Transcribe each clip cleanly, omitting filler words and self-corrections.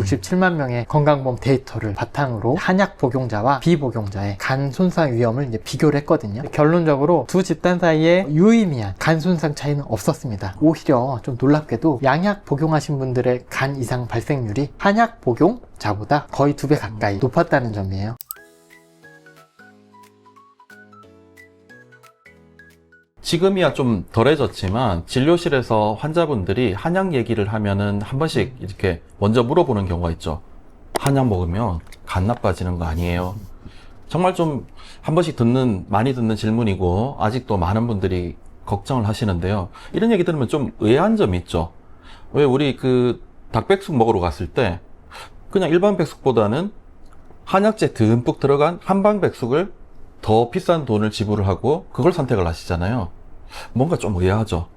67만 명의 건강보험 데이터를 바탕으로 한약 복용자와 비복용자의 간 손상 위험을 이제 비교를 했거든요. 결론적으로 두 집단 사이에 유의미한 간 손상 차이는 없었습니다. 오히려 좀 놀랍게도 양약 복용하신 분들의 간 이상 발생률이 한약 복용자보다 거의 2배 가까이 높았다는 점이에요. 지금이야 좀 덜해졌지만 진료실에서 환자분들이 한약 얘기를 하면은 한 번씩 이렇게 먼저 물어보는 경우가 있죠. 한약 먹으면 간 나빠지는 거 아니에요? 정말 좀 한 번씩 많이 듣는 질문이고 아직도 많은 분들이 걱정을 하시는데요. 이런 얘기 들으면 좀 의아한 점이 있죠. 왜 우리 그 닭백숙 먹으러 갔을 때 그냥 일반 백숙보다는 한약재 듬뿍 들어간 한방백숙을 더 비싼 돈을 지불을 하고 그걸 선택을 하시잖아요. 뭔가 좀 의아하죠.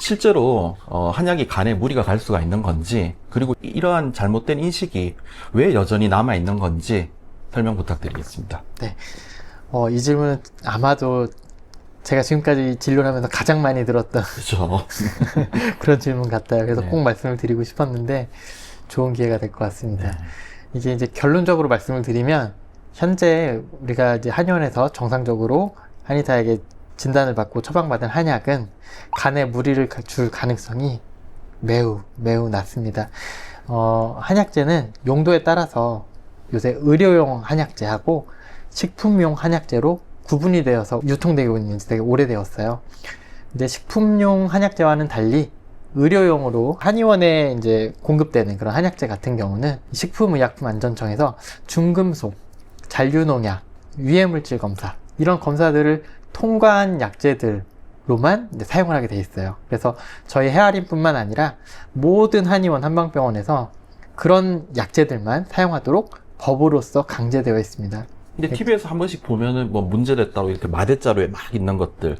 실제로 한약이 간에 무리가 갈 수가 있는 건지, 그리고 이러한 잘못된 인식이 왜 여전히 남아 있는 건지 설명 부탁드리겠습니다. 네, 이 질문은 아마도 제가 지금까지 진료를 하면서 가장 많이 들었던 그렇죠. 그런 질문 같아요. 그래서 네. 꼭 말씀을 드리고 싶었는데 좋은 기회가 될 것 같습니다. 네. 이게 이제 결론적으로 말씀을 드리면 현재 우리가 이제 한의원에서 정상적으로 한의사에게 진단을 받고 처방받은 한약은 간에 무리를 줄 가능성이 매우 낮습니다. 한약재는 용도에 따라서 요새 의료용 한약재하고 식품용 한약재로 구분이 되어서 유통되고 있는 지 되게 오래되었어요. 근데 식품용 한약재와는 달리 의료용으로 한의원에 이제 공급되는 그런 한약재 같은 경우는 식품의약품안전청에서 중금속, 잔류농약, 유해물질 검사 이런 검사들을 통과한 약재들로만 이제 사용을 하게 돼 있어요. 그래서 저희 헤아림뿐만 아니라 모든 한의원 한방병원에서 그런 약재들만 사용하도록 법으로서 강제되어 있습니다. 근데 TV에서 한 번씩 보면은 뭐 문제됐다고 이렇게 마대자루에 막 있는 것들.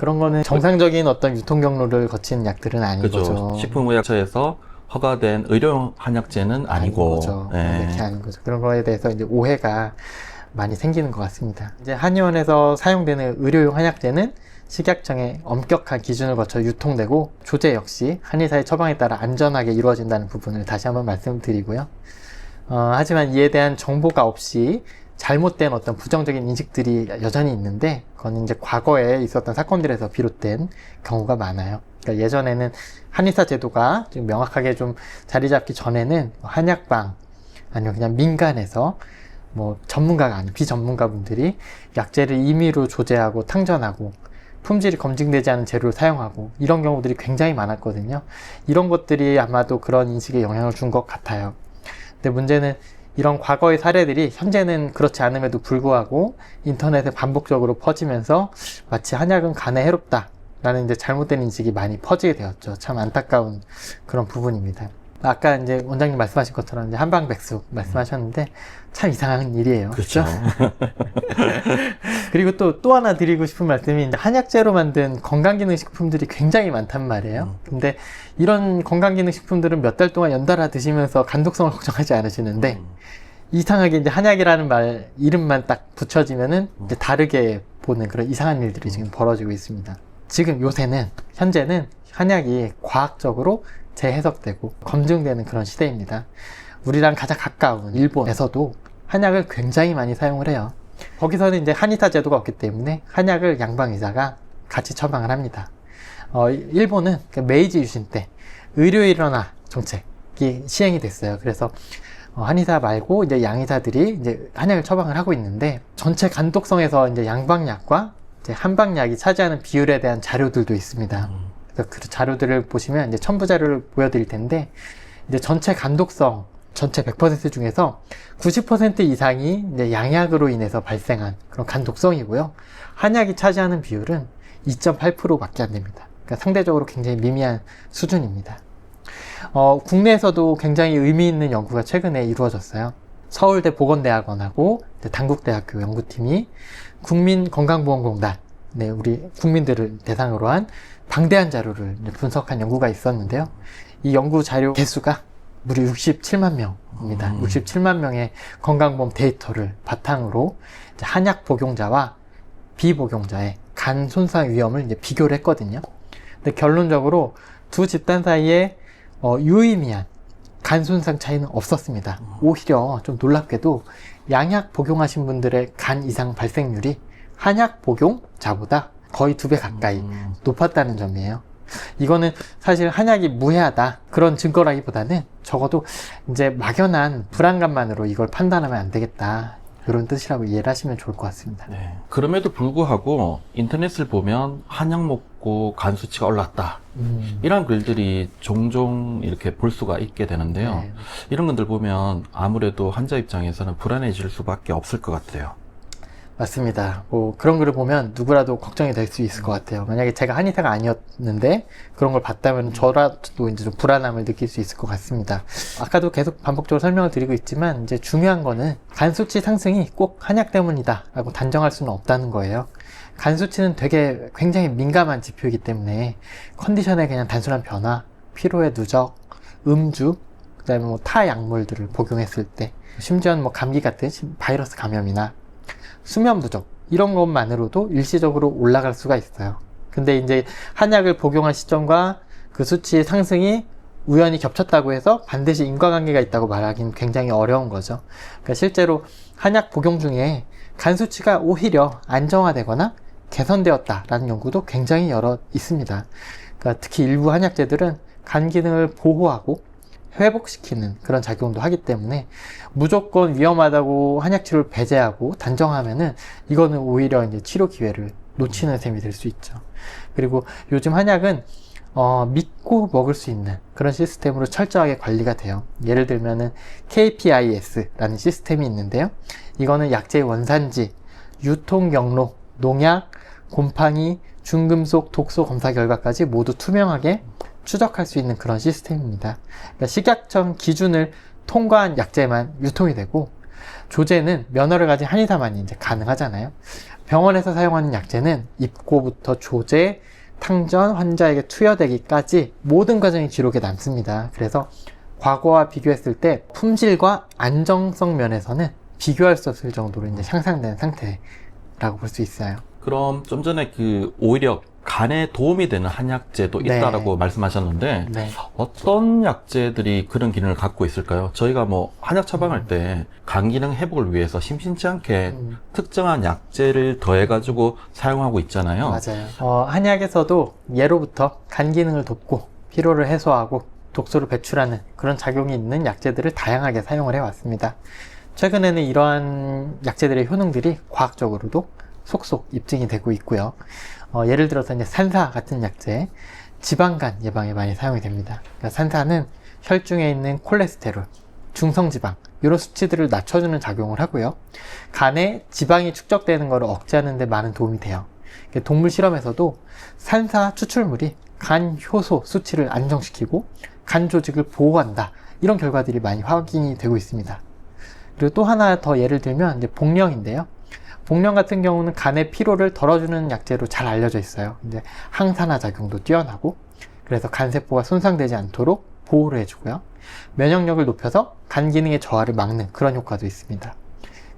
그런 거는 정상적인 어떤 유통 경로를 거친 약들은 아닌 그죠. 거죠. 식품의약처에서 허가된 의료용 한약재는 아니고. 거죠. 네. 이렇게 아닌 거죠. 그런 거에 대해서 이제 오해가 많이 생기는 것 같습니다. 이제 한의원에서 사용되는 의료용 한약재는 식약청의 엄격한 기준을 거쳐 유통되고 조제 역시 한의사의 처방에 따라 안전하게 이루어진다는 부분을 다시 한번 말씀드리고요. 하지만 이에 대한 정보가 없이 잘못된 어떤 부정적인 인식들이 여전히 있는데 그건 이제 과거에 있었던 사건들에서 비롯된 경우가 많아요. 그러니까 예전에는 한의사 제도가 좀 명확하게 좀 자리 잡기 전에는 한약방 아니면 그냥 민간에서 뭐 전문가가 아닌 비전문가분들이 약재를 임의로 조제하고 탕전하고 품질이 검증되지 않은 재료를 사용하고 이런 경우들이 굉장히 많았거든요. 이런 것들이 아마도 그런 인식에 영향을 준 것 같아요. 근데 문제는 이런 과거의 사례들이 현재는 그렇지 않음에도 불구하고 인터넷에 반복적으로 퍼지면서 마치 한약은 간에 해롭다 라는 이제 잘못된 인식이 많이 퍼지게 되었죠. 참 안타까운 그런 부분입니다. 아까 이제 원장님 말씀하신 것처럼 이제 한방백숙 말씀하셨는데 참 이상한 일이에요. 그렇죠. 그리고 또 하나 드리고 싶은 말씀이 이제 한약재로 만든 건강기능식품들이 굉장히 많단 말이에요. 근데 이런 건강기능식품들은 몇 달 동안 연달아 드시면서 간독성을 걱정하지 않으시는데 이상하게 이제 한약이라는 말 이름만 딱 붙여지면은 이제 다르게 보는 그런 이상한 일들이 지금 벌어지고 있습니다. 지금 요새는 현재는 한약이 과학적으로 재해석되고 검증되는 그런 시대입니다. 우리랑 가장 가까운 일본에서도 한약을 굉장히 많이 사용을 해요. 거기서는 이제 한의사 제도가 없기 때문에 한약을 양방의사가 같이 처방을 합니다. 일본은 메이지 유신 때 의료일원화 정책이 시행이 됐어요. 그래서 한의사 말고 이제 양의사들이 이제 한약을 처방을 하고 있는데 전체 간독성에서 이제 양방약과 이제 한방약이 차지하는 비율에 대한 자료들도 있습니다. 그래서 그 자료들을 보시면 이제 첨부 자료를 보여드릴 텐데 이제 전체 간독성 전체 100% 중에서 90% 이상이 이제 양약으로 인해서 발생한 그런 간독성이고요. 한약이 차지하는 비율은 2.8%밖에 안 됩니다. 그러니까 상대적으로 굉장히 미미한 수준입니다. 국내에서도 굉장히 의미 있는 연구가 최근에 이루어졌어요. 서울대 보건대학원하고 단국대학교 연구팀이 국민건강보험공단, 우리 국민들을 대상으로 한 방대한 자료를 분석한 연구가 있었는데요. 이 연구 자료 개수가 무려 67만 명입니다. 67만 명의 건강보험 데이터를 바탕으로 이제 한약 복용자와 비복용자의 간 손상 위험을 이제 비교를 했거든요. 근데 결론적으로 두 집단 사이에 유의미한 간 손상 차이는 없었습니다. 오히려 좀 놀랍게도 양약 복용하신 분들의 간 이상 발생률이 한약 복용자보다 거의 2배 가까이 높았다는 점이에요. 이거는 사실 한약이 무해하다 그런 증거라기보다는 적어도 이제 막연한 불안감만으로 이걸 판단하면 안 되겠다, 이런 뜻이라고 이해를 하시면 좋을 것 같습니다. 네. 그럼에도 불구하고 인터넷을 보면 한약 먹고 간 수치가 올랐다, 이런 글들이 종종 이렇게 볼 수가 있게 되는데요. 네. 이런 것들 보면 아무래도 환자 입장에서는 불안해질 수밖에 없을 것 같아요. 맞습니다. 뭐 그런 글을 보면 누구라도 걱정이 될 수 있을 것 같아요. 만약에 제가 한의사가 아니었는데 그런 걸 봤다면 저라도 이제 좀 불안함을 느낄 수 있을 것 같습니다. 아까도 계속 반복적으로 설명을 드리고 있지만 이제 중요한 거는 간 수치 상승이 꼭 한약 때문이다 라고 단정할 수는 없다는 거예요. 간 수치는 되게 굉장히 민감한 지표이기 때문에 컨디션의 그냥 단순한 변화, 피로의 누적, 음주, 그 다음에 뭐 타 약물들을 복용했을 때, 심지어는 뭐 감기 같은 바이러스 감염이나 수면 부족, 이런 것만으로도 일시적으로 올라갈 수가 있어요. 근데 이제 한약을 복용한 시점과 그 수치의 상승이 우연히 겹쳤다고 해서 반드시 인과관계가 있다고 말하기는 굉장히 어려운 거죠. 그러니까 실제로 한약 복용 중에 간 수치가 오히려 안정화되거나 개선되었다라는 연구도 굉장히 여러 있습니다. 그러니까 특히 일부 한약재들은 간 기능을 보호하고 회복시키는 그런 작용도 하기 때문에 무조건 위험하다고 한약 치료를 배제하고 단정하면은 이거는 오히려 이제 치료 기회를 놓치는 셈이 될 수 있죠. 그리고 요즘 한약은 믿고 먹을 수 있는 그런 시스템으로 철저하게 관리가 돼요. 예를 들면은 KPIS라는 시스템이 있는데요. 이거는 약재의 원산지, 유통 경로, 농약, 곰팡이, 중금속, 독소 검사 결과까지 모두 투명하게 추적할 수 있는 그런 시스템입니다. 그러니까 식약청 기준을 통과한 약재만 유통이 되고, 조제는 면허를 가진 한의사만이 이제 가능하잖아요. 병원에서 사용하는 약재는 입고부터 조제, 탕전, 환자에게 투여되기까지 모든 과정이 기록에 남습니다. 그래서 과거와 비교했을 때 품질과 안정성 면에서는 비교할 수 없을 정도로 이제 향상된 상태라고 볼 수 있어요. 그럼 좀 전에 오히려 간에 도움이 되는 한약재도 네. 있다라고 말씀하셨는데, 네. 어떤 약재들이 그런 기능을 갖고 있을까요? 저희가 뭐 한약 처방할 때 간 기능 회복을 위해서 심심치 않게 특정한 약재를 더해가지고 사용하고 있잖아요. 맞아요. 한약에서도 예로부터 간 기능을 돕고 피로를 해소하고 독소를 배출하는 그런 작용이 있는 약재들을 다양하게 사용을 해왔습니다. 최근에는 이러한 약재들의 효능들이 과학적으로도 속속 입증이 되고 있고요. 예를 들어서 이제 산사 같은 약재, 지방간 예방에 많이 사용이 됩니다. 그러니까 산사는 혈중에 있는 콜레스테롤, 중성지방, 이런 수치들을 낮춰주는 작용을 하고요. 간에 지방이 축적되는 것을 억제하는 데 많은 도움이 돼요. 동물 실험에서도 산사 추출물이 간 효소 수치를 안정시키고 간 조직을 보호한다, 이런 결과들이 많이 확인이 되고 있습니다. 그리고 또 하나 더 예를 들면 이제 복령인데요. 복령 같은 경우는 간의 피로를 덜어주는 약재로 잘 알려져 있어요. 이제 항산화 작용도 뛰어나고, 그래서 간세포가 손상되지 않도록 보호를 해주고요. 면역력을 높여서 간 기능의 저하를 막는 그런 효과도 있습니다.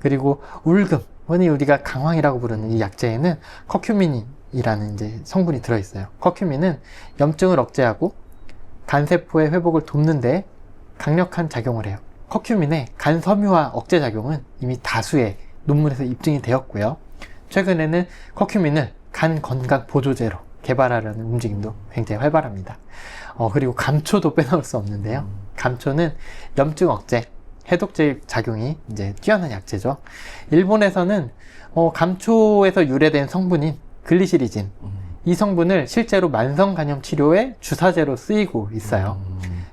그리고 울금, 흔히 우리가 강황이라고 부르는 이 약재에는 커큐민이라는 이제 성분이 들어있어요. 커큐민은 염증을 억제하고 간세포의 회복을 돕는 데 강력한 작용을 해요. 커큐민의 간 섬유화 억제 작용은 이미 다수의 논문에서 입증이 되었고요. 최근에는 커큐민을 간 건강 보조제로 개발하려는 움직임도 굉장히 활발합니다. 그리고 감초도 빼놓을 수 없는데요. 감초는 염증 억제, 해독제 작용이 이제 뛰어난 약재죠. 일본에서는 감초에서 유래된 성분인 글리시리진, 이 성분을 실제로 만성 간염 치료에 주사제로 쓰이고 있어요.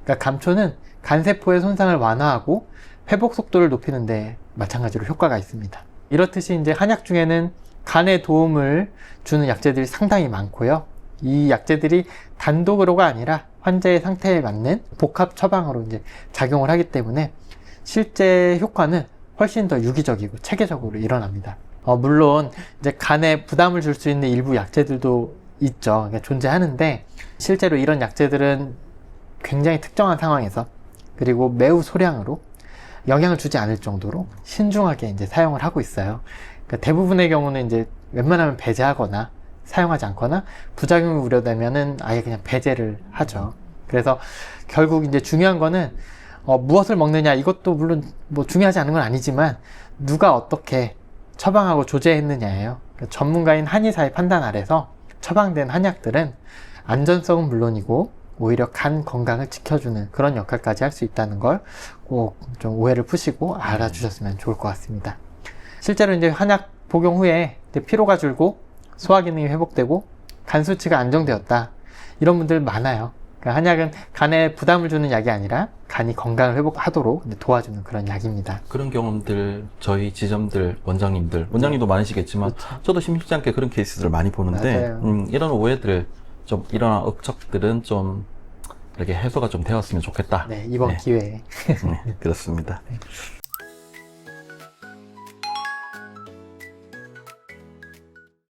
그러니까 감초는 간세포의 손상을 완화하고 회복 속도를 높이는데 마찬가지로 효과가 있습니다. 이렇듯이 이제 한약 중에는 간에 도움을 주는 약재들이 상당히 많고요. 이 약재들이 단독으로가 아니라 환자의 상태에 맞는 복합 처방으로 이제 작용을 하기 때문에 실제 효과는 훨씬 더 유기적이고 체계적으로 일어납니다. 물론 이제 간에 부담을 줄 수 있는 일부 약재들도 있죠. 그러니까 존재하는데, 실제로 이런 약재들은 굉장히 특정한 상황에서, 그리고 매우 소량으로 영향을 주지 않을 정도로 신중하게 이제 사용을 하고 있어요. 그러니까 대부분의 경우는 이제 웬만하면 배제하거나 사용하지 않거나, 부작용이 우려되면은 아예 그냥 배제를 하죠. 그래서 결국 이제 중요한 거는 무엇을 먹느냐 이것도 물론 뭐 중요하지 않은 건 아니지만 누가 어떻게 처방하고 조제했느냐예요. 그러니까 전문가인 한의사의 판단 아래서 처방된 한약들은 안전성은 물론이고 오히려 간 건강을 지켜주는 그런 역할까지 할 수 있다는 걸 꼭 좀 오해를 푸시고 알아주셨으면 좋을 것 같습니다. 실제로 이제 한약 복용 후에 이제 피로가 줄고 소화 기능이 회복되고 간 수치가 안정되었다. 이런 분들 많아요. 그러니까 한약은 간에 부담을 주는 약이 아니라 간이 건강을 회복하도록 이제 도와주는 그런 약입니다. 그런 경험들 저희 지점들 원장님도 많으시겠지만 그렇죠. 저도 심심치 않게 그런 케이스들을 많이 보는데 맞아요. 이런 오해들 좀 이런 억척들은 좀 이렇게 해소가 좀 되었으면 좋겠다. 네, 이번 네. 기회에. 네, 그렇습니다. 네.